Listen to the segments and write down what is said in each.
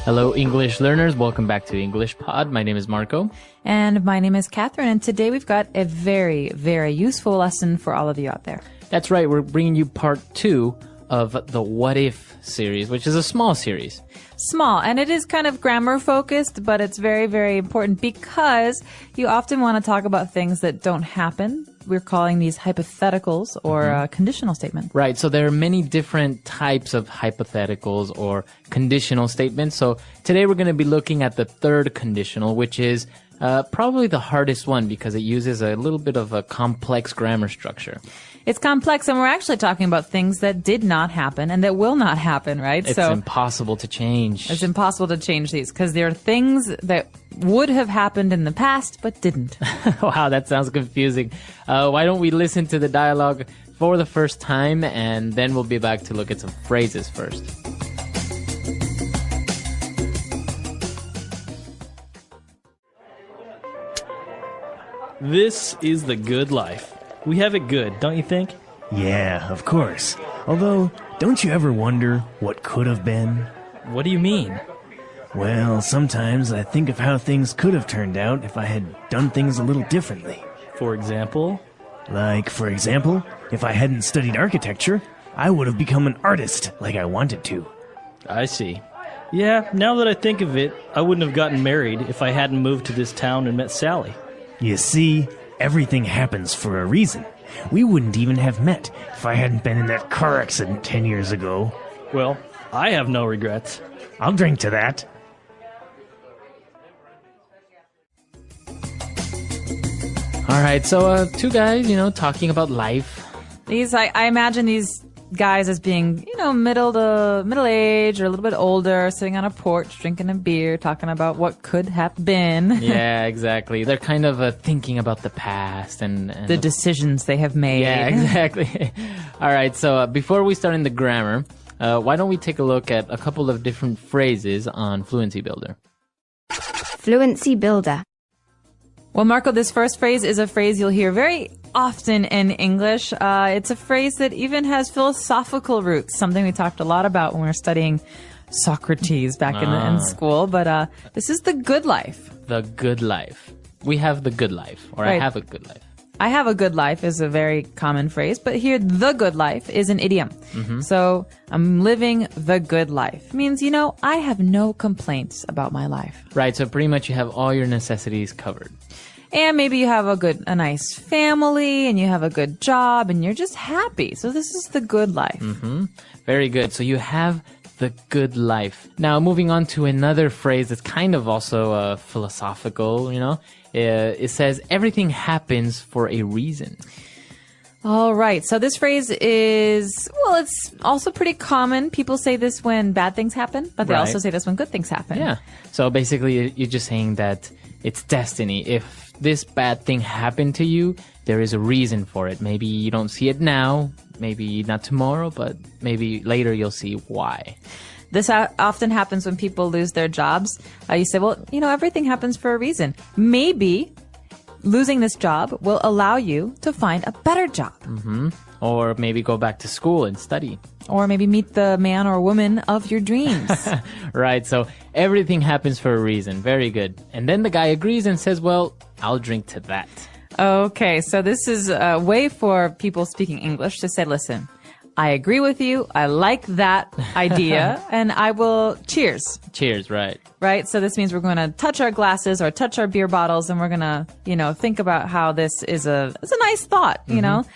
Hello, English learners. Welcome back to English Pod. My name is Marco. And my name is Catherine. And today we've got a very, very useful lesson for all of you out there. That's right. We're bringing you part 2 of the What If series, which is a small series. Small, and it is kind of grammar focused, but it's very, very important because you often want to talk about things that don't happen. We're calling these hypotheticals or conditional statements. Right. So there are many different types of hypotheticals or conditional statements. So today we're going to be looking at the third conditional, which is probably the hardest one because it uses a little bit of a complex grammar structure. It's complex, and we're actually talking about things that did not happen and that will not happen, right? It's impossible to change. It's impossible to change these because there are things that would have happened in the past but didn't. Wow, that sounds confusing. Why don't we listen to the dialogue for the first time, and then we'll be back to look at some phrases first. This is the good life. We have it good, don't you think? Yeah, of course. Although, don't you ever wonder what could have been? What do you mean? Well, sometimes I think of how things could have turned out if I had done things a little differently. For example? Like, for example, if I hadn't studied architecture, I would have become an artist like I wanted to. I see. Yeah, now that I think of it, I wouldn't have gotten married if I hadn't moved to this town and met Sally. You see, everything happens for a reason. We wouldn't even have met if I hadn't been in that car accident 10 years ago. Well, I have no regrets. I'll drink to that. All right, so two guys, talking about life. I imagine these guys as being, middle age or a little bit older, sitting on a porch, drinking a beer, talking about what could have been. Yeah, exactly. They're kind of thinking about the past and the decisions they have made. Yeah, exactly. All right, so before we start in the grammar, why don't we take a look at a couple of different phrases on Fluency Builder? Fluency Builder. Well, Marco, this first phrase is a phrase you'll hear very often in English. It's a phrase that even has philosophical roots, something we talked a lot about when we were studying Socrates back in school. But this is the good life. The good life. We have the good life, or Right. I have a good life. I have a good life is a very common phrase, but here, the good life is an idiom. So I'm living the good life. Means, I have no complaints about my life. Right, so pretty much you have all your necessities covered. And maybe you have a nice family and you have a good job and you're just happy. So this is the good life. Very good. So you have the good life. Now, moving on to another phrase that's kind of also philosophical, it says everything happens for a reason. All right. So this phrase is, it's also pretty common. People say this when bad things happen, but they Right. also say this when good things happen. Yeah. So basically, you're just saying that it's destiny. If this bad thing happened to you, there is a reason for it. Maybe you don't see it now, maybe not tomorrow, but maybe later you'll see why. This often happens when people lose their jobs. You say, everything happens for a reason. Maybe losing this job will allow you to find a better job. Or maybe go back to school and study. Or maybe meet the man or woman of your dreams. Right, so everything happens for a reason. Very good. And then the guy agrees and says, well, I'll drink to that. Okay, so this is a way for people speaking English to say, listen, I agree with you. I like that idea. And I will cheers. Cheers, right. Right? So this means we're going to touch our glasses or touch our beer bottles and we're going to, think about how this is it's a nice thought,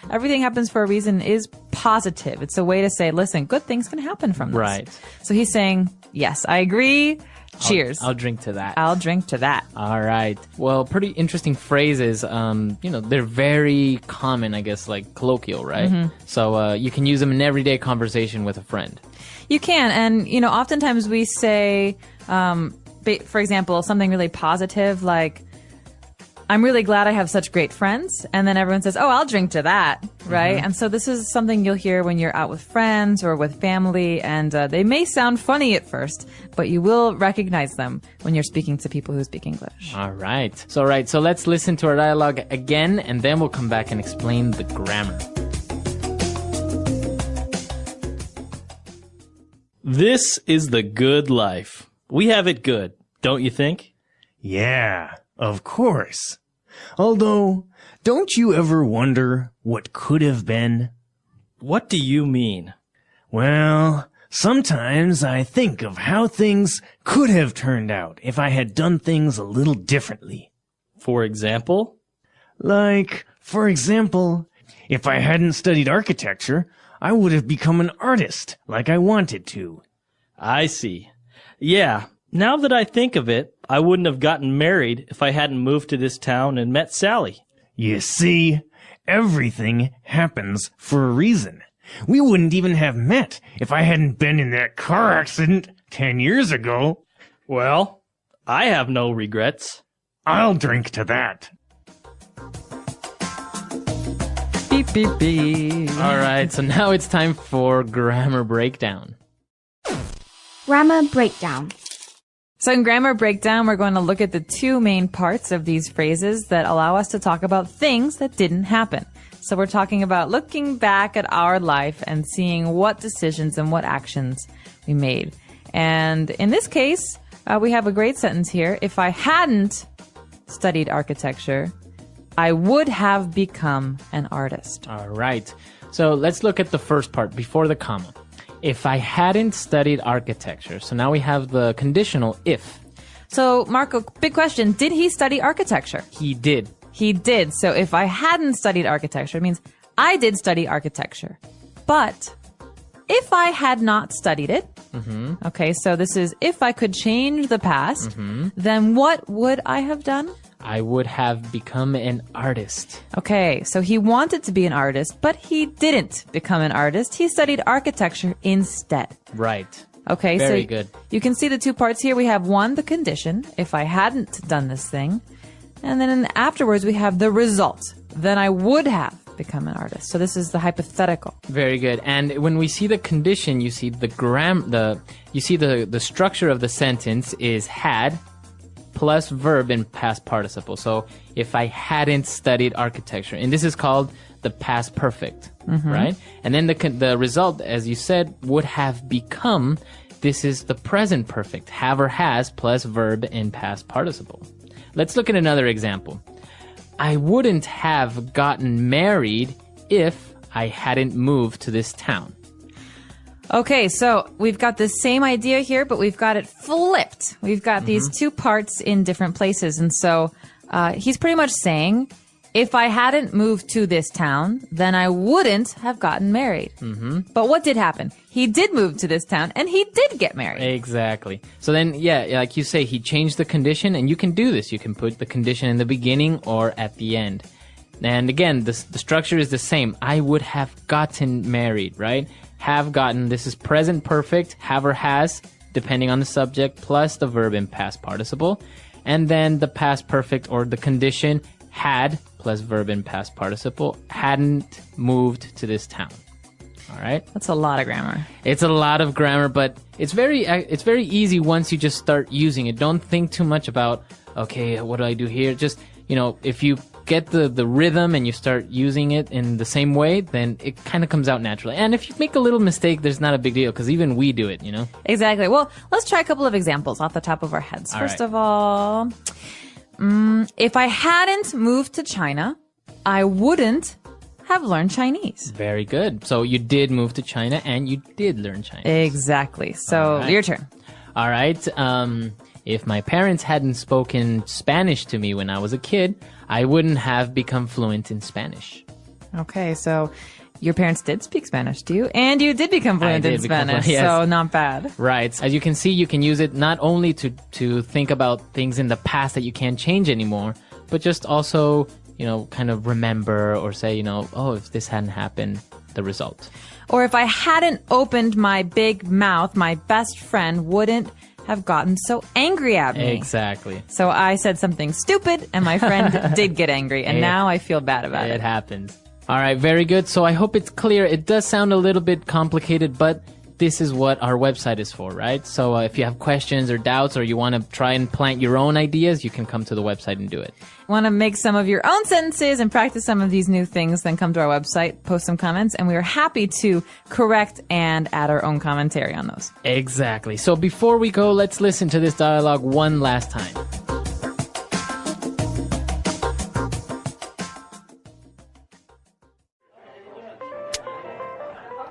Everything happens for a reason is positive. It's a way to say, listen, good things can happen from this. Right. So he's saying, yes, I agree. Cheers. I'll drink to that. I'll drink to that. All right. Well, pretty interesting phrases. They're very common, I guess, like colloquial, right? So you can use them in everyday conversation with a friend. You can. And, oftentimes we say, for example, something really positive like, I'm really glad I have such great friends. And then everyone says, oh, I'll drink to that. Right. And so this is something you'll hear when you're out with friends or with family. And they may sound funny at first, but you will recognize them when you're speaking to people who speak English. All right. So let's listen to our dialogue again, and then we'll come back and explain the grammar. This is the good life. We have it good, don't you think? Yeah, of course. Although, don't you ever wonder what could have been? What do you mean? Well, sometimes I think of how things could have turned out if I had done things a little differently. For example? Like, for example, if I hadn't studied architecture, I would have become an artist like I wanted to. I see. Yeah, now that I think of it, I wouldn't have gotten married if I hadn't moved to this town and met Sally. You see, everything happens for a reason. We wouldn't even have met if I hadn't been in that car accident 10 years ago. Well, I have no regrets. I'll drink to that. Beep, beep, beep. All right, so now it's time for grammar breakdown. Grammar breakdown. So in grammar breakdown, we're going to look at the two main parts of these phrases that allow us to talk about things that didn't happen. So we're talking about looking back at our life and seeing what decisions and what actions we made. And in this case, we have a great sentence here. If I hadn't studied architecture, I would have become an artist. All right. So let's look at the first part before the comma. If I hadn't studied architecture. So now we have the conditional if. So Marco, big question. Did he study architecture? He did. He did. So if I hadn't studied architecture, it means I did study architecture. But if I had not studied it, okay, so this is if I could change the past, then what would I have done? I would have become an artist. Okay, so he wanted to be an artist, but he didn't become an artist. He studied architecture instead. Right. Okay, Very so good. you can see the two parts here. We have one, the condition, if I hadn't done this thing. And then afterwards, we have the result. Then I would have become an artist. So this is the hypothetical. Very good. And when we see the condition, you see the the structure of the sentence is had plus verb in past participle. So if I hadn't studied architecture, and this is called the past perfect, right? And then the result, as you said, would have become. This is the present perfect, have or has plus verb in past participle. Let's look at another example. I wouldn't have gotten married if I hadn't moved to this town. Okay, so we've got the same idea here, but we've got it flipped. We've got these two parts in different places. And so he's pretty much saying, if I hadn't moved to this town, then I wouldn't have gotten married. But what did happen? He did move to this town, and he did get married. Exactly. So then, yeah, like you say, he changed the condition, and you can do this. You can put the condition in the beginning or at the end. And again, the structure is the same. I would have gotten married, right? Have gotten, this is present perfect, have or has, depending on the subject, plus the verb in past participle. And then the past perfect or the condition had plus verb in past participle, hadn't moved to this town. All right? That's a lot of grammar. It's a lot of grammar, but it's very easy once you just start using it. Don't think too much about, okay, what do I do here? Just, if you get the rhythm and you start using it in the same way, then it kind of comes out naturally. And if you make a little mistake, there's not a big deal because even we do it, Exactly. Well, let's try a couple of examples off the top of our heads. All First right. of all, if I hadn't moved to China, I wouldn't have learned Chinese. Very good. So you did move to China and you did learn Chinese. Exactly. So All right. your turn. All right. If my parents hadn't spoken Spanish to me when I was a kid, I wouldn't have become fluent in Spanish. Okay, so your parents did speak Spanish to you, and you did become fluent in did become Spanish, fluent, yes. so not bad. Right. As you can see, you can use it not only to think about things in the past that you can't change anymore, but just also, kind of remember or say, oh, if this hadn't happened, the result. Or if I hadn't opened my big mouth, my best friend wouldn't have gotten so angry at me. Exactly. So I said something stupid, and my friend did get angry, and now I feel bad about It it. happens. All right, very good. So I hope it's clear. It does sound a little bit complicated, but this is what our website is for, right? So if you have questions or doubts or you want to try and plant your own ideas, you can come to the website and do it. Want to make some of your own sentences and practice some of these new things, then come to our website, post some comments, and we are happy to correct and add our own commentary on those. Exactly. So before we go, let's listen to this dialogue one last time.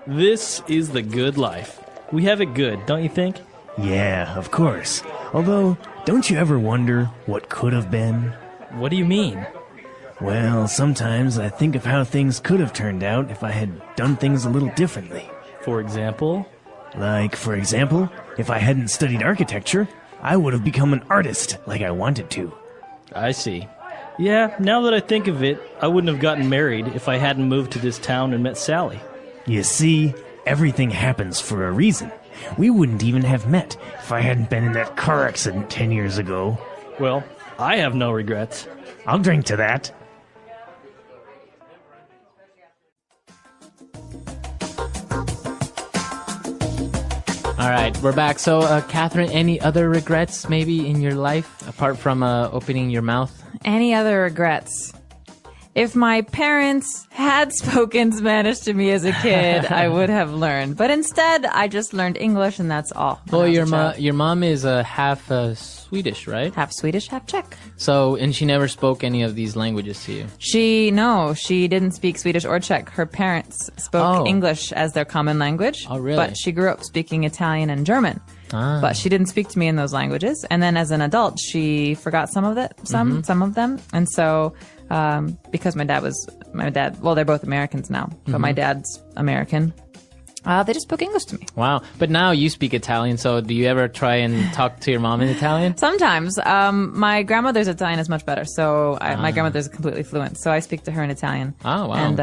This is the good life. We have it good, don't you think? Yeah, of course. Although, don't you ever wonder what could have been? What do you mean? Well, sometimes I think of how things could have turned out if I had done things a little differently. For example? Like, for example, if I hadn't studied architecture, I would have become an artist like I wanted to. I see. Yeah, now that I think of it, I wouldn't have gotten married if I hadn't moved to this town and met Sally. You see, everything happens for a reason. We wouldn't even have met if I hadn't been in that car accident 10 years ago. Well, I have no regrets. I'll drink to that. All right, we're back. So, Catherine, any other regrets maybe in your life apart from opening your mouth? Any other regrets? If my parents had spoken Spanish to me as a kid, I would have learned. But instead, I just learned English, and that's all. Well, your mom is half Swedish, right? Half Swedish, half Czech. So, and she never spoke any of these languages to you? She didn't speak Swedish or Czech. Her parents spoke English as their common language. Oh, really? But she grew up speaking Italian and German. Ah. But she didn't speak to me in those languages. And then as an adult, she forgot some of them. And so, because my dad, well, they're both Americans now, but my dad's American. They just spoke English to me. Wow. But now you speak Italian, so do you ever try and talk to your mom in Italian? Sometimes. My grandmother's Italian is much better, so my grandmother's completely fluent, so I speak to her in Italian. Oh, wow.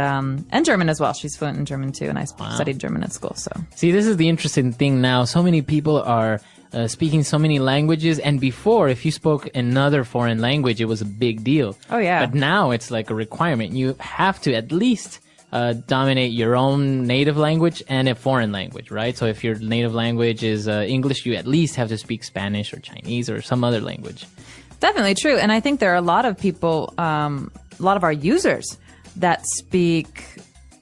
And German as well. She's fluent in German too, and I studied German at school, so. See, this is the interesting thing now. So many people are speaking so many languages, and before, if you spoke another foreign language, it was a big deal. Oh, yeah. But now it's like a requirement. You have to at least dominate your own native language and a foreign language, right? So if your native language is English, you at least have to speak Spanish or Chinese or some other language. Definitely true. And I think there are a lot of people, a lot of our users that speak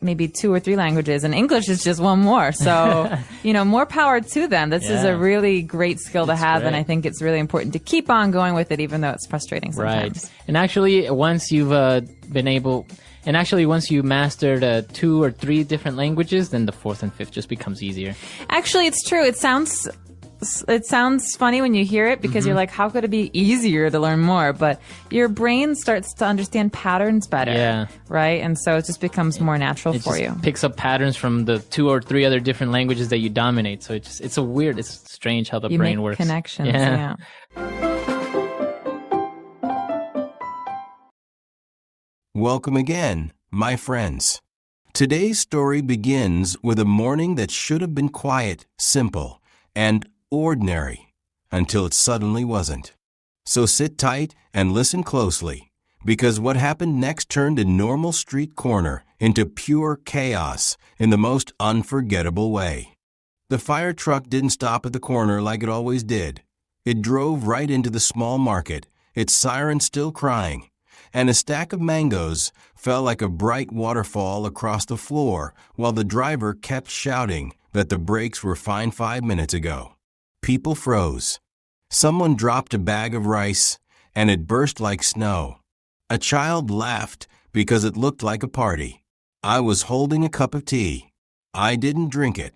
maybe 2 or 3 languages, and English is just one more. So, more power to them. This is a really great skill to have, and I think it's really important to keep on going with it, even though it's frustrating sometimes. Right. And actually, once you've once you mastered 2 or 3 different languages, then the 4th and 5th just becomes easier. Actually, it's true. It sounds funny when you hear it because you're like, how could it be easier to learn more? But your brain starts to understand patterns better. Yeah. Right? And so it just becomes more natural for you. Picks up patterns from the 2 or 3 other different languages that you dominate. So it's strange how the brain works. Connections. Yeah. Welcome again, my friends. Today's story begins with a morning that should have been quiet, simple, and ordinary, until it suddenly wasn't. So sit tight and listen closely, because what happened next turned a normal street corner into pure chaos in the most unforgettable way. The fire truck didn't stop at the corner like it always did. It drove right into the small market, its siren still crying, and a stack of mangoes fell like a bright waterfall across the floor while the driver kept shouting that the brakes were fine 5 minutes ago. People froze. Someone dropped a bag of rice, and it burst like snow. A child laughed because it looked like a party. I was holding a cup of tea. I didn't drink it.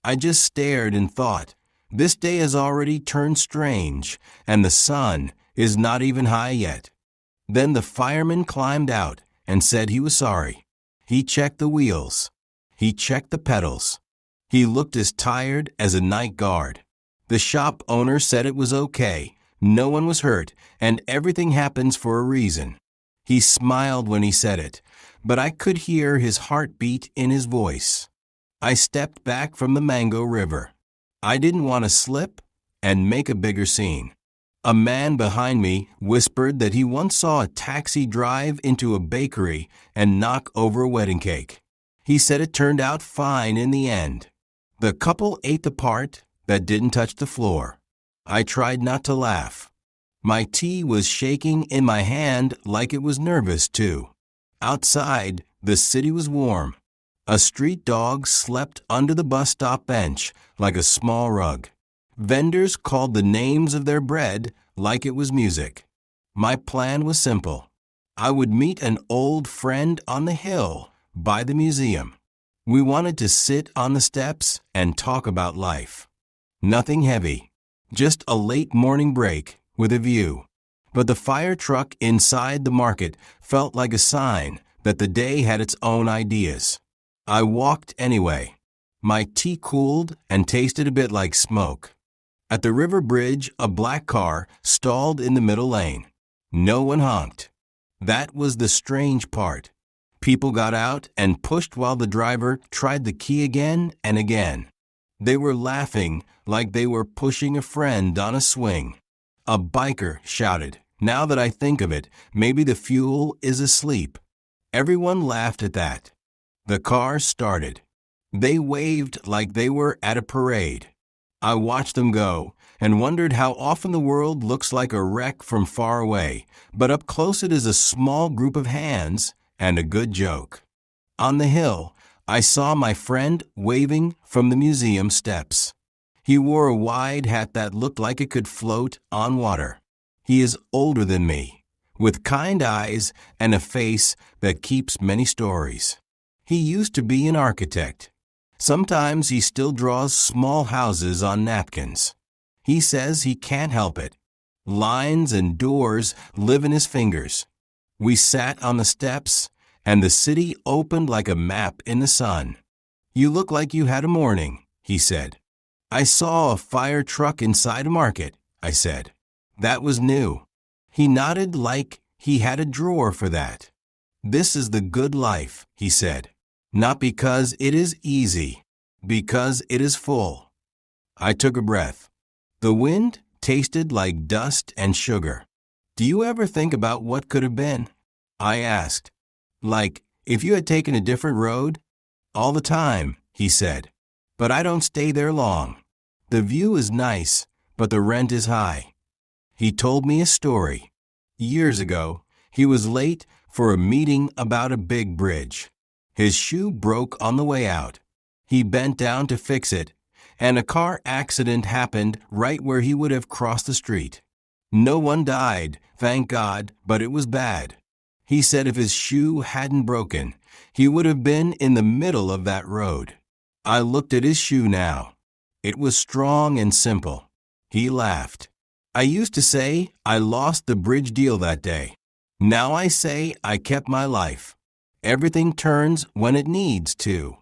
I just stared and thought, this day has already turned strange, and the sun is not even high yet. Then the fireman climbed out and said he was sorry. He checked the wheels. He checked the pedals. He looked as tired as a night guard. The shop owner said it was okay. No one was hurt, and everything happens for a reason. He smiled when he said it, but I could hear his heartbeat in his voice. I stepped back from the mango river. I didn't want to slip and make a bigger scene. A man behind me whispered that he once saw a taxi drive into a bakery and knock over a wedding cake. He said it turned out fine in the end. The couple ate the part that didn't touch the floor. I tried not to laugh. My tea was shaking in my hand like it was nervous, too. Outside, the city was warm. A street dog slept under the bus stop bench like a small rug. Vendors called the names of their bread like it was music. My plan was simple. I would meet an old friend on the hill by the museum. We wanted to sit on the steps and talk about life. Nothing heavy, just a late morning break with a view. But the fire truck inside the market felt like a sign that the day had its own ideas. I walked anyway. My tea cooled and tasted a bit like smoke. At the river bridge, a black car stalled in the middle lane. No one honked. That was the strange part. People got out and pushed while the driver tried the key again and again. They were laughing like they were pushing a friend on a swing. A biker shouted, "Now that I think of it, maybe the fuel is asleep." Everyone laughed at that. The car started. They waved like they were at a parade. I watched them go and wondered how often the world looks like a wreck from far away, but up close it is a small group of hands and a good joke. On the hill, I saw my friend waving from the museum steps. He wore a wide hat that looked like it could float on water. He is older than me, with kind eyes and a face that keeps many stories. He used to be an architect. Sometimes he still draws small houses on napkins. He says he can't help it. Lines and doors live in his fingers. We sat on the steps, and the city opened like a map in the sun. "You look like you had a morning," he said. "I saw a fire truck inside a market," I said. "That was new." He nodded like he had a drawer for that. "This is the good life," he said. "Not because it is easy, because it is full." I took a breath. The wind tasted like dust and sugar. "Do you ever think about what could have been?" I asked. "Like, if you had taken a different road?" "All the time," he said. "But I don't stay there long. The view is nice, but the rent is high." He told me a story. Years ago, he was late for a meeting about a big bridge. His shoe broke on the way out. He bent down to fix it, and a car accident happened right where he would have crossed the street. No one died, thank God, but it was bad. He said if his shoe hadn't broken, he would have been in the middle of that road. I looked at his shoe now. It was strong and simple. He laughed. I used to say I lost the bridge deal that day. Now I say I kept my life. Everything turns when it needs to.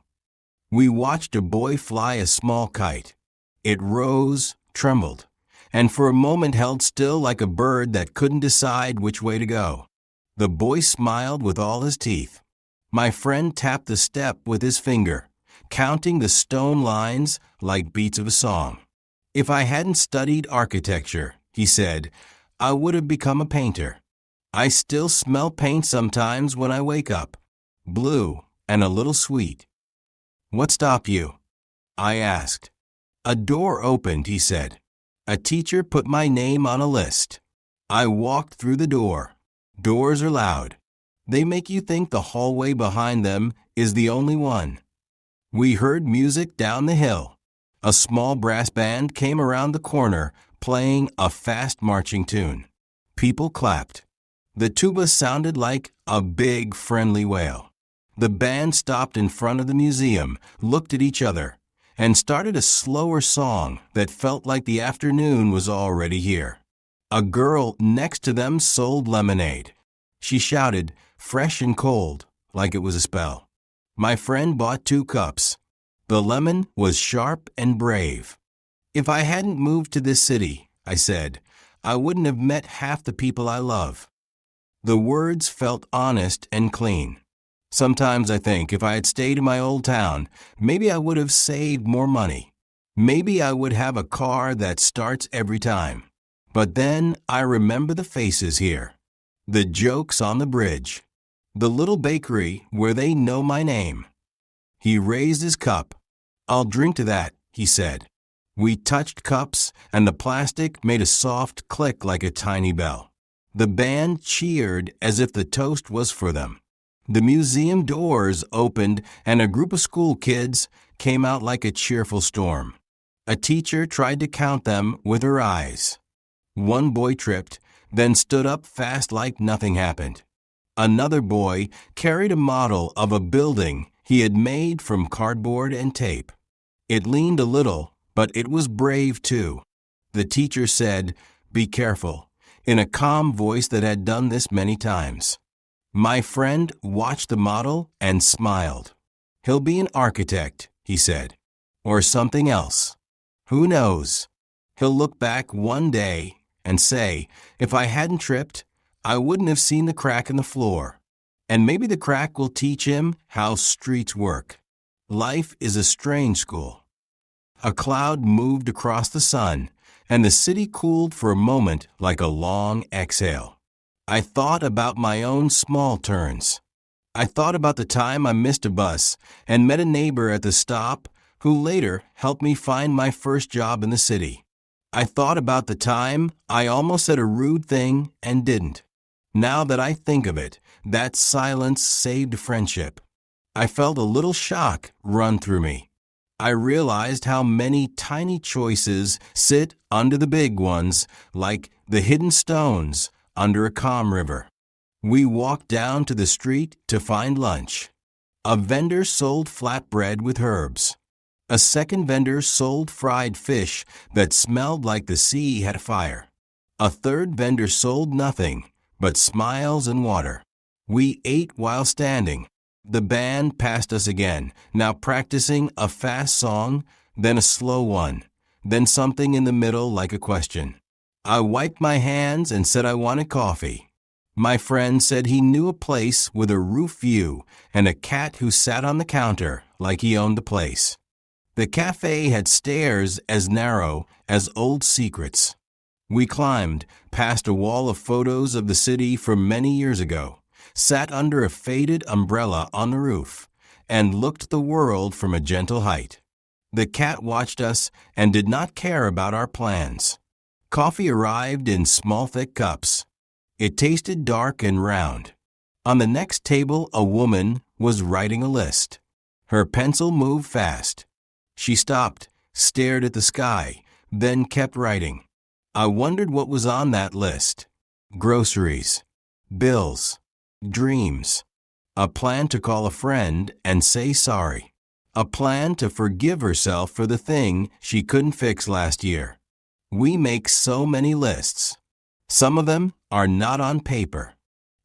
We watched a boy fly a small kite. It rose, trembled, and for a moment held still like a bird that couldn't decide which way to go. The boy smiled with all his teeth. My friend tapped the step with his finger, counting the stone lines like beats of a song. If I hadn't studied architecture, he said, I would have become a painter. I still smell paint sometimes when I wake up. Blue and a little sweet. What stopped you? I asked. A door opened, he said. A teacher put my name on a list. I walked through the door. Doors are loud. They make you think the hallway behind them is the only one. We heard music down the hill. A small brass band came around the corner, playing a fast marching tune. People clapped. The tuba sounded like a big, friendly wail. The band stopped in front of the museum, looked at each other, and started a slower song that felt like the afternoon was already here. A girl next to them sold lemonade. She shouted, fresh and cold, like it was a spell. My friend bought 2 cups. The lemon was sharp and brave. If I hadn't moved to this city, I said, I wouldn't have met half the people I love. The words felt honest and clean. Sometimes I think if I had stayed in my old town, maybe I would have saved more money. Maybe I would have a car that starts every time. But then I remember the faces here. The jokes on the bridge. The little bakery where they know my name. He raised his cup. "I'll drink to that," he said. We touched cups, and the plastic made a soft click like a tiny bell. The band cheered as if the toast was for them. The museum doors opened, and a group of school kids came out like a cheerful storm. A teacher tried to count them with her eyes. One boy tripped, then stood up fast like nothing happened. Another boy carried a model of a building he had made from cardboard and tape. It leaned a little, but it was brave too. The teacher said, "Be careful," in a calm voice that had done this many times. My friend watched the model and smiled. "He'll be an architect," he said, "or something else. Who knows? He'll look back one day and say, 'If I hadn't tripped, I wouldn't have seen the crack in the floor.' And maybe the crack will teach him how streets work. Life is a strange school." A cloud moved across the sun, and the city cooled for a moment like a long exhale. I thought about my own small turns. I thought about the time I missed a bus and met a neighbor at the stop who later helped me find my first job in the city. I thought about the time I almost said a rude thing and didn't. Now that I think of it, that silence saved friendship. I felt a little shock run through me. I realized how many tiny choices sit under the big ones, like the hidden stones under a calm river. We walked down to the street to find lunch. A vendor sold flatbread with herbs. A second vendor sold fried fish that smelled like the sea had fire. A third vendor sold nothing but smiles and water. We ate while standing. The band passed us again, now practicing a fast song, then a slow one, then something in the middle like a question. I wiped my hands and said I wanted coffee. My friend said he knew a place with a roof view and a cat who sat on the counter like he owned the place. The cafe had stairs as narrow as old secrets. We climbed past a wall of photos of the city from many years ago, sat under a faded umbrella on the roof, and looked the world from a gentle height. The cat watched us and did not care about our plans. Coffee arrived in small thick cups. It tasted dark and round. On the next table, a woman was writing a list. Her pencil moved fast. She stopped, stared at the sky, then kept writing. I wondered what was on that list. Groceries, bills, dreams, a plan to call a friend and say sorry, a plan to forgive herself for the thing she couldn't fix last year. We make so many lists. Some of them are not on paper.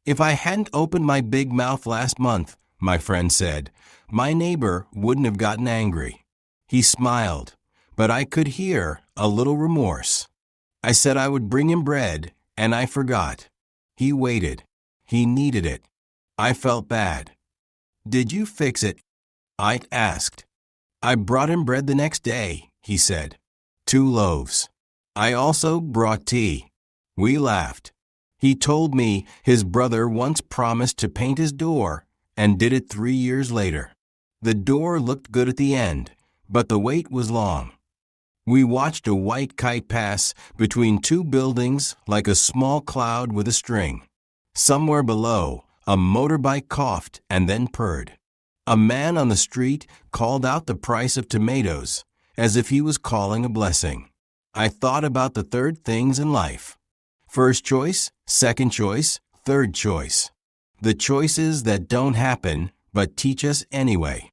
If I hadn't opened my big mouth last month, my friend said, my neighbor wouldn't have gotten angry. He smiled, but I could hear a little remorse. I said I would bring him bread, and I forgot. He waited. He needed it. I felt bad. Did you fix it? I asked. I brought him bread the next day, he said. 2 loaves. I also brought tea. We laughed. He told me his brother once promised to paint his door and did it 3 years later. The door looked good at the end, but the wait was long. We watched a white kite pass between 2 buildings like a small cloud with a string. Somewhere below, a motorbike coughed and then purred. A man on the street called out the price of tomatoes as if he was calling a blessing. I thought about the 3rd things in life. First choice, second choice, third choice. The choices that don't happen but teach us anyway.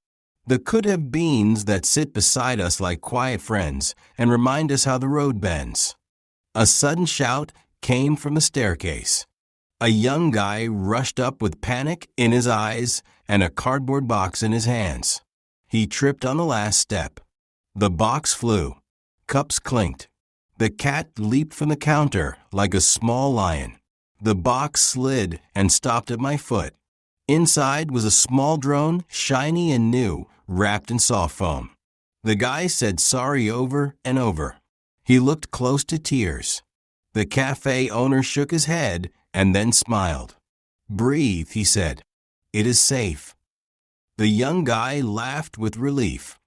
The could-have-beens that sit beside us like quiet friends and remind us how the road bends. A sudden shout came from the staircase. A young guy rushed up with panic in his eyes and a cardboard box in his hands. He tripped on the last step. The box flew. Cups clinked. The cat leaped from the counter like a small lion. The box slid and stopped at my foot. Inside was a small drone, shiny and new, wrapped in soft foam. The guy said sorry over and over. He looked close to tears. The cafe owner shook his head and then smiled. Breathe, he said. It is safe. The young guy laughed with relief.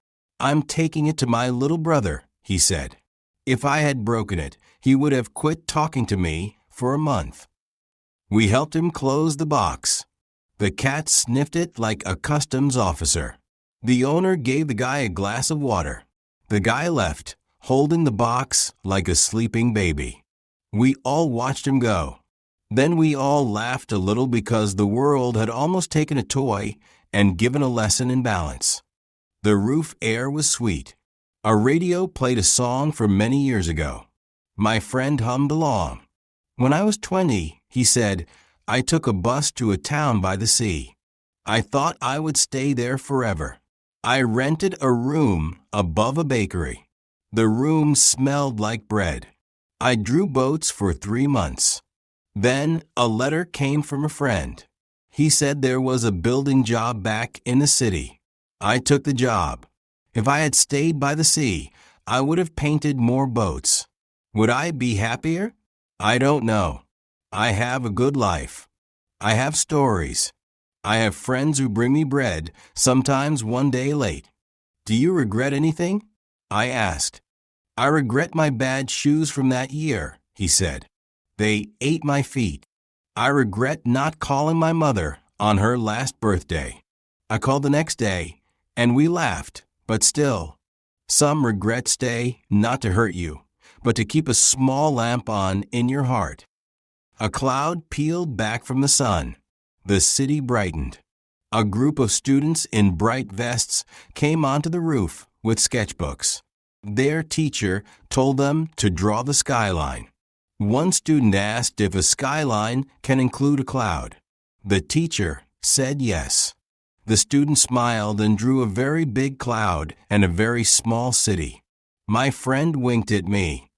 I'm taking it to my little brother, he said. If I had broken it, he would have quit talking to me for a month. We helped him close the box. The cat sniffed it like a customs officer. The owner gave the guy a glass of water. The guy left, holding the box like a sleeping baby. We all watched him go. Then we all laughed a little because the world had almost taken a toy and given a lesson in balance. The roof air was sweet. A radio played a song from many years ago. My friend hummed along. When I was 20, he said, I took a bus to a town by the sea. I thought I would stay there forever. I rented a room above a bakery. The room smelled like bread. I drew boats for 3 months. Then a letter came from a friend. He said there was a building job back in the city. I took the job. If I had stayed by the sea, I would have painted more boats. Would I be happier? I don't know. I have a good life. I have stories. I have friends who bring me bread, sometimes one day late. Do you regret anything? I asked. I regret my bad shoes from that year, he said. They ate my feet. I regret not calling my mother on her last birthday. I called the next day, and we laughed, but still. Some regrets stay not to hurt you, but to keep a small lamp on in your heart. A cloud peeled back from the sun. The city brightened. A group of students in bright vests came onto the roof with sketchbooks. Their teacher told them to draw the skyline. One student asked if a skyline can include a cloud. The teacher said yes. The student smiled and drew a very big cloud and a very small city. My friend winked at me.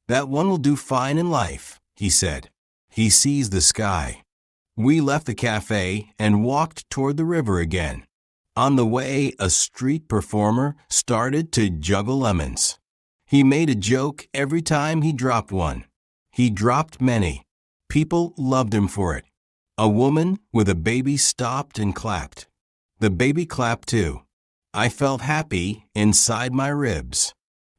That one will do fine in life, he said. He sees the sky. We left the cafe and walked toward the river again. On the way, a street performer started to juggle lemons. He made a joke every time he dropped one. He dropped many. People loved him for it. A woman with a baby stopped and clapped. The baby clapped too. I felt happy inside my ribs.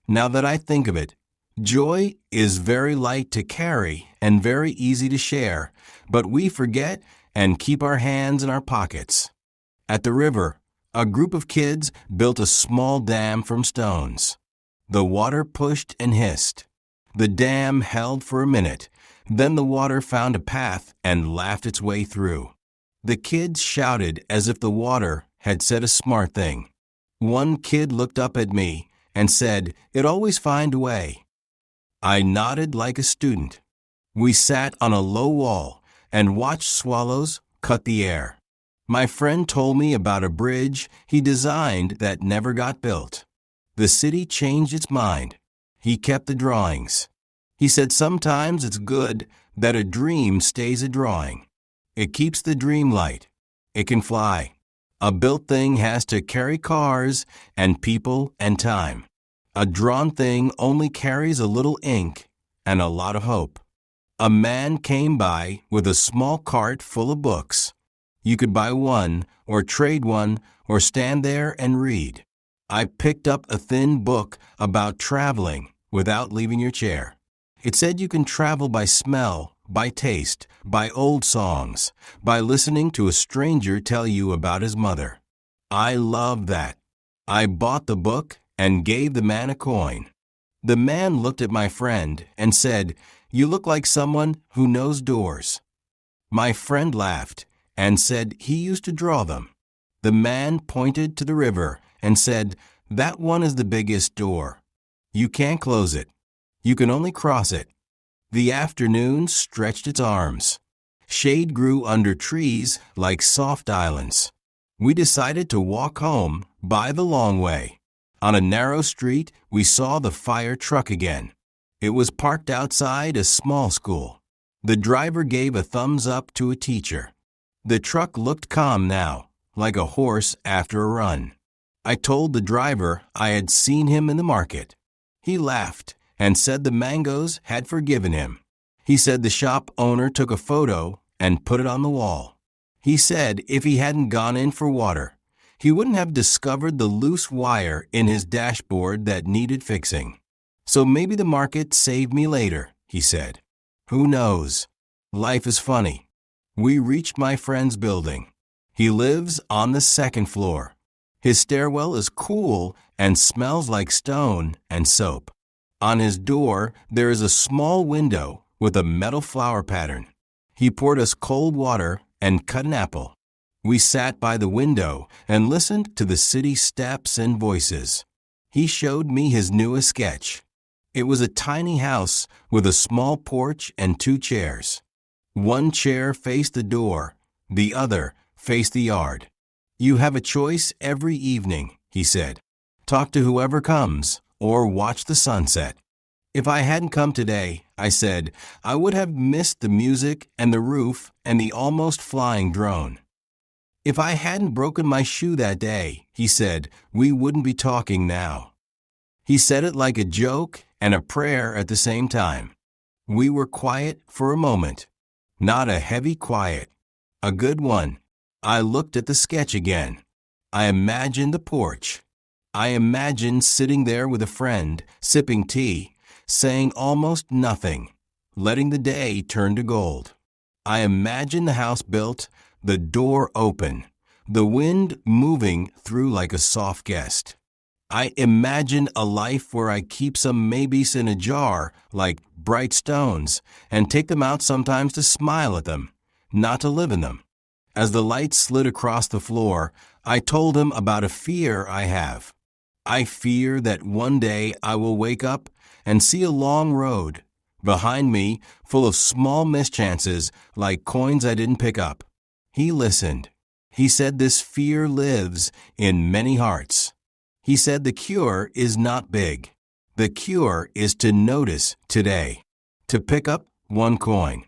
Now that I think of it, joy is very light to carry and very easy to share, but we forget and keep our hands in our pockets. At the river, a group of kids built a small dam from stones. The water pushed and hissed. The dam held for a minute. Then the water found a path and laughed its way through. The kids shouted as if the water had said a smart thing. One kid looked up at me and said, "It always find a way." I nodded like a student. We sat on a low wall and watched swallows cut the air. My friend told me about a bridge he designed that never got built. The city changed its mind. He kept the drawings. He said sometimes it's good that a dream stays a drawing. It keeps the dream light. It can fly. A built thing has to carry cars and people and time. A drawn thing only carries a little ink and a lot of hope. A man came by with a small cart full of books. You could buy one or trade one or stand there and read. I picked up a thin book about traveling without leaving your chair. It said you can travel by smell, by taste, by old songs, by listening to a stranger tell you about his mother. I love that. I bought the book and gave the man a coin. The man looked at my friend and said, "You look like someone who knows doors." My friend laughed and said he used to draw them. The man pointed to the river and said, "That one is the biggest door. You can't close it. You can only cross it." The afternoon stretched its arms. Shade grew under trees like soft islands. We decided to walk home by the long way. On a narrow street, we saw the fire truck again. It was parked outside a small school. The driver gave a thumbs up to a teacher. The truck looked calm now, like a horse after a run. I told the driver I had seen him in the market. He laughed and said the mangoes had forgiven him. He said the shop owner took a photo and put it on the wall. He said if he hadn't gone in for water, he wouldn't have discovered the loose wire in his dashboard that needed fixing. So maybe the market saved me later, he said. Who knows? Life is funny. We reached my friend's building. He lives on the second floor. His stairwell is cool and smells like stone and soap. On his door, there is a small window with a metal flower pattern. He poured us cold water and cut an apple. We sat by the window and listened to the city steps and voices. He showed me his newest sketch. It was a tiny house with a small porch and 2 chairs. One chair faced the door, the other faced the yard. You have a choice every evening, he said. Talk to whoever comes or watch the sunset. If I hadn't come today, I said, I would have missed the music and the roof and the almost flying drone. If I hadn't broken my shoe that day, he said, we wouldn't be talking now. He said it like a joke and a prayer at the same time. We were quiet for a moment. Not a heavy quiet. A good one. I looked at the sketch again. I imagined the porch. I imagined sitting there with a friend, sipping tea, saying almost nothing, letting the day turn to gold. I imagined the house built, the door open, the wind moving through like a soft guest. I imagined a life where I keep some maybes in a jar, like bright stones, and take them out sometimes to smile at them, not to live in them. As the light slid across the floor, I told him about a fear I have. I fear that one day I will wake up and see a long road behind me full of small mischances like coins I didn't pick up. He listened. He said this fear lives in many hearts. He said the cure is not big. The cure is to notice today, to pick up 1 coin,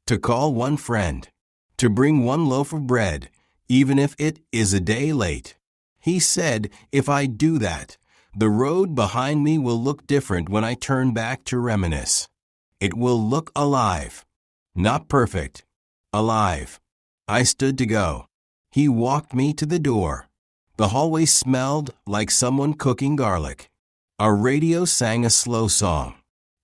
to call 1 friend, to bring 1 loaf of bread, even if it is a day late. He said if I do that, the road behind me will look different when I turn back to reminisce. It will look alive. Not perfect. Alive. I stood to go. He walked me to the door. The hallway smelled like someone cooking garlic. Our radio sang a slow song.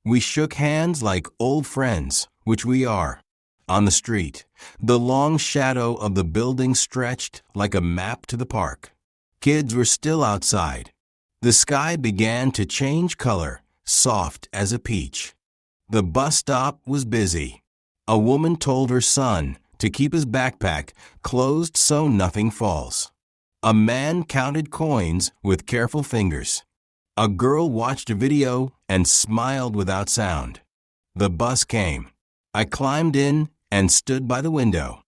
We shook hands like old friends, which we are. On the street, the long shadow of the building stretched like a map to the park. Kids were still outside. The sky began to change color, soft as a peach. The bus stop was busy. A woman told her son to keep his backpack closed so nothing falls. A man counted coins with careful fingers. A girl watched a video and smiled without sound. The bus came. I climbed in and stood by the window.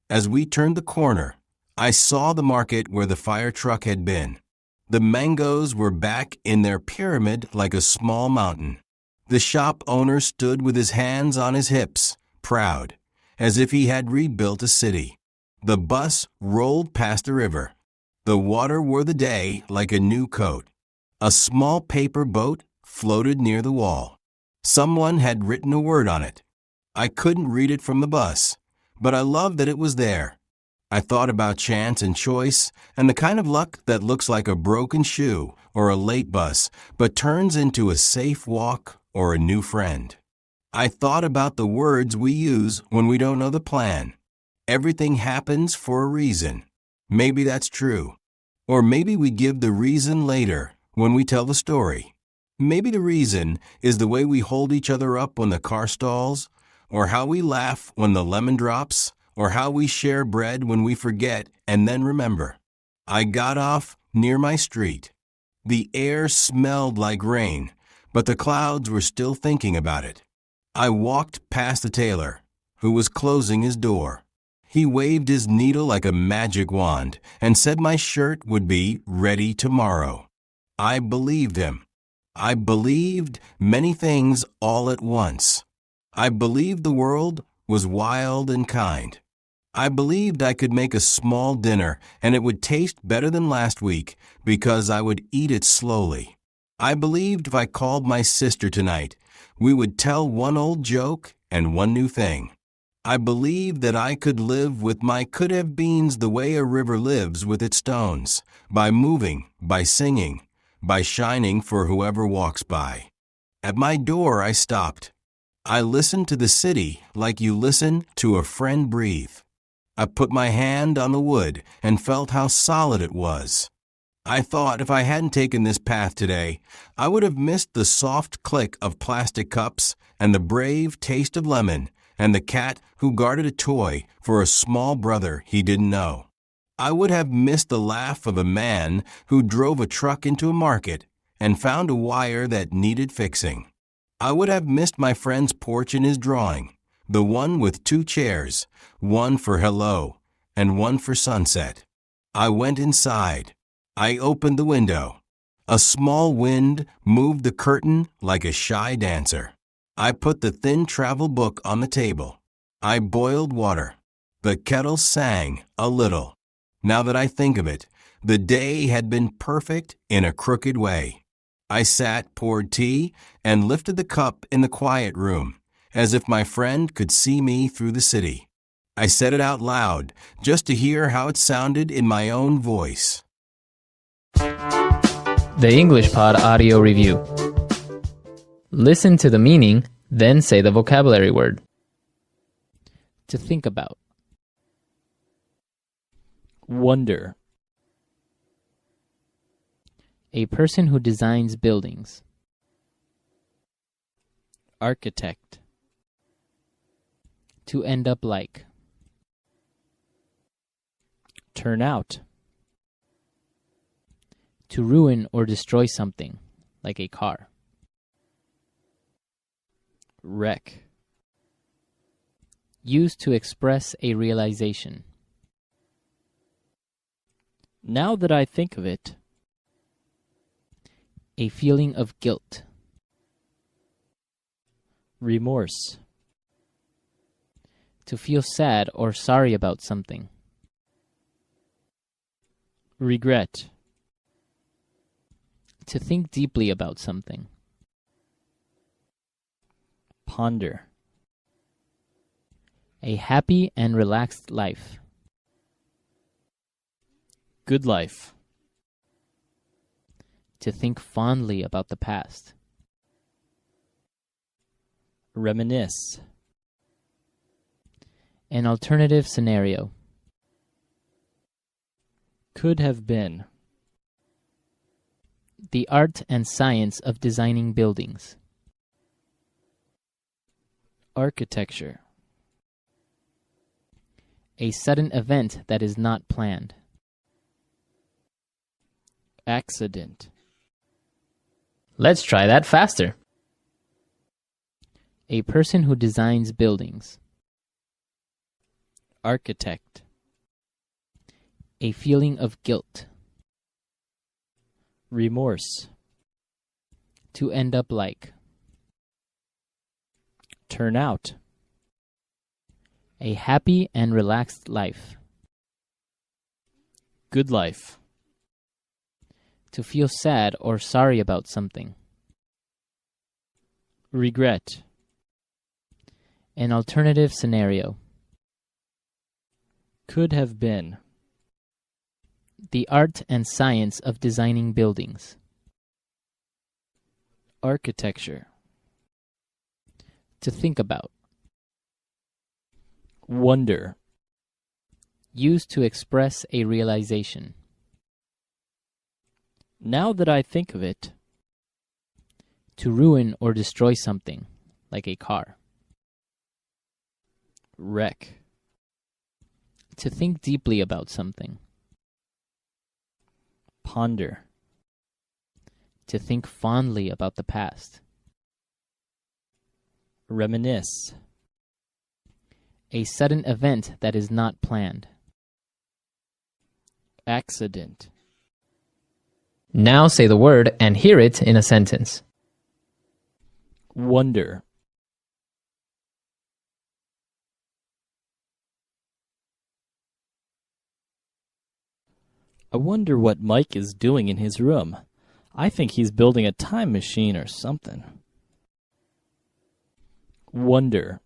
As we turned the corner, I saw the market where the fire truck had been. The mangoes were back in their pyramid like a small mountain. The shop owner stood with his hands on his hips, proud, as if he had rebuilt a city. The bus rolled past the river. The water wore the day like a new coat. A small paper boat floated near the wall. Someone had written a word on it. I couldn't read it from the bus, but I loved that it was there. I thought about chance and choice and the kind of luck that looks like a broken shoe or a late bus, but turns into a safe walk or a new friend. I thought about the words we use when we don't know the plan. Everything happens for a reason. Maybe that's true. Or maybe we give the reason later when we tell the story. Maybe the reason is the way we hold each other up when the car stalls, or how we laugh when the lemon drops, or how we share bread when we forget and then remember. I got off near my street. The air smelled like rain, but the clouds were still thinking about it. I walked past the tailor, who was closing his door. He waved his needle like a magic wand and said my shirt would be ready tomorrow. I believed him. I believed many things all at once. I believed the world was wild and kind. I believed I could make a small dinner and it would taste better than last week because I would eat it slowly. I believed if I called my sister tonight, we would tell 1 old joke and 1 new thing. I believe that I could live with my could-have-beens the way a river lives with its stones, by moving, by singing, by shining for whoever walks by. At my door I stopped. I listened to the city like you listen to a friend breathe. I put my hand on the wood and felt how solid it was. I thought if I hadn't taken this path today, I would have missed the soft click of plastic cups and the brave taste of lemon and the cat who guarded a toy for a small brother he didn't know. I would have missed the laugh of a man who drove a truck into a market and found a wire that needed fixing. I would have missed my friend's porch in his drawing, the one with 2 chairs, one for hello and one for sunset. I went inside. I opened the window. A small wind moved the curtain like a shy dancer. I put the thin travel book on the table. I boiled water. The kettle sang a little. Now that I think of it, the day had been perfect in a crooked way. I sat, poured tea, and lifted the cup in the quiet room, as if my friend could see me through the city. I said it out loud, just to hear how it sounded in my own voice. The English Pod Audio Review. Listen to the meaning, then say the vocabulary word. To think about. Wonder. A person who designs buildings. Architect. To end up like. Turn out. To ruin or destroy something, like a car. Wreck. Used to express a realization. Now that I think of it. A feeling of guilt. Remorse. To feel sad or sorry about something. Regret. To think deeply about something. Ponder. A happy and relaxed life. Good life. To think fondly about the past. Reminisce. An alternative scenario. Could have been. The art and science of designing buildings. Architecture. A sudden event that is not planned. Accident. Let's try that faster. A person who designs buildings. Architect. A feeling of guilt. Remorse. To end up like. Turn out. A happy and relaxed life. Good life. To feel sad or sorry about something. Regret. An alternative scenario. Could have been. The art and science of designing buildings. Architecture. To think about. Wonder. Used to express a realization. Now that I think of it. To ruin or destroy something, like a car. Wreck. To think deeply about something. Ponder. To think fondly about the past. Reminisce. A sudden event that is not planned. Accident. Now say the word and hear it in a sentence. Wonder. I wonder what Mike is doing in his room. I think he's building a time machine or something. Wonder.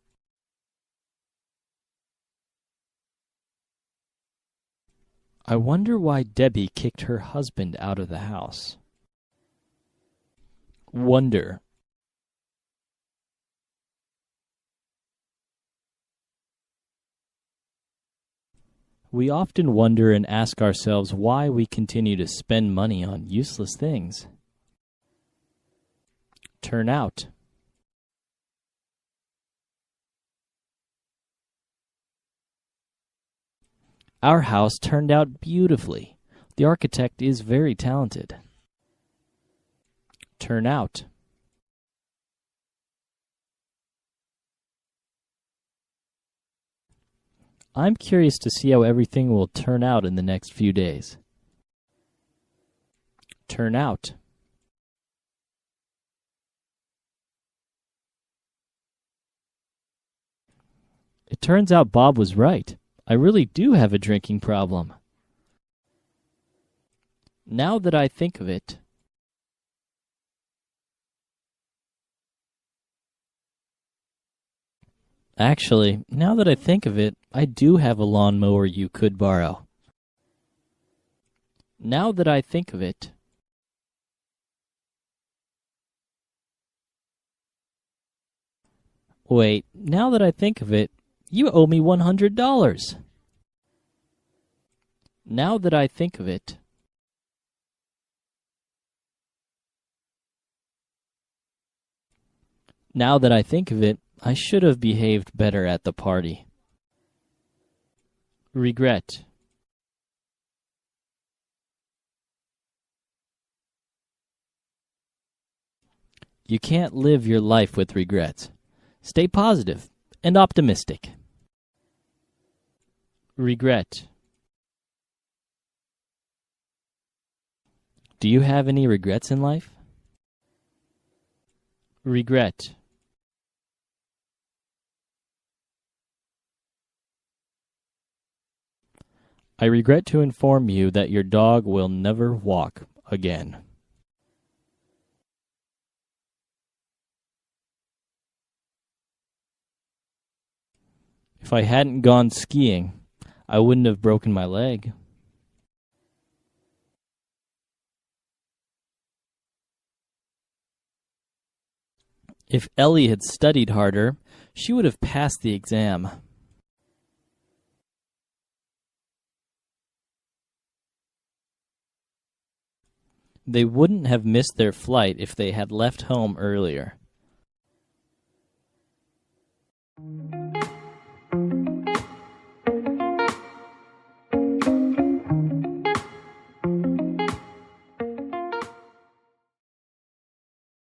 I wonder why Debbie kicked her husband out of the house. Wonder. We often wonder and ask ourselves why we continue to spend money on useless things. Turn out. Our house turned out beautifully. The architect is very talented. Turn out. I'm curious to see how everything will turn out in the next few days. Turn out. It turns out Bob was right. I really do have a drinking problem. Now that I think of it. Actually, now that I think of it, I do have a lawnmower you could borrow. Now that I think of it. Wait, now that I think of it, you owe me $100. Now that I think of it. Now that I think of it, I should have behaved better at the party. Regret. You can't live your life with regrets. Stay positive and optimistic. Regret. Do you have any regrets in life? Regret. I regret to inform you that your dog will never walk again. If I hadn't gone skiing, I wouldn't have broken my leg. If Ellie had studied harder, she would have passed the exam. They wouldn't have missed their flight if they had left home earlier.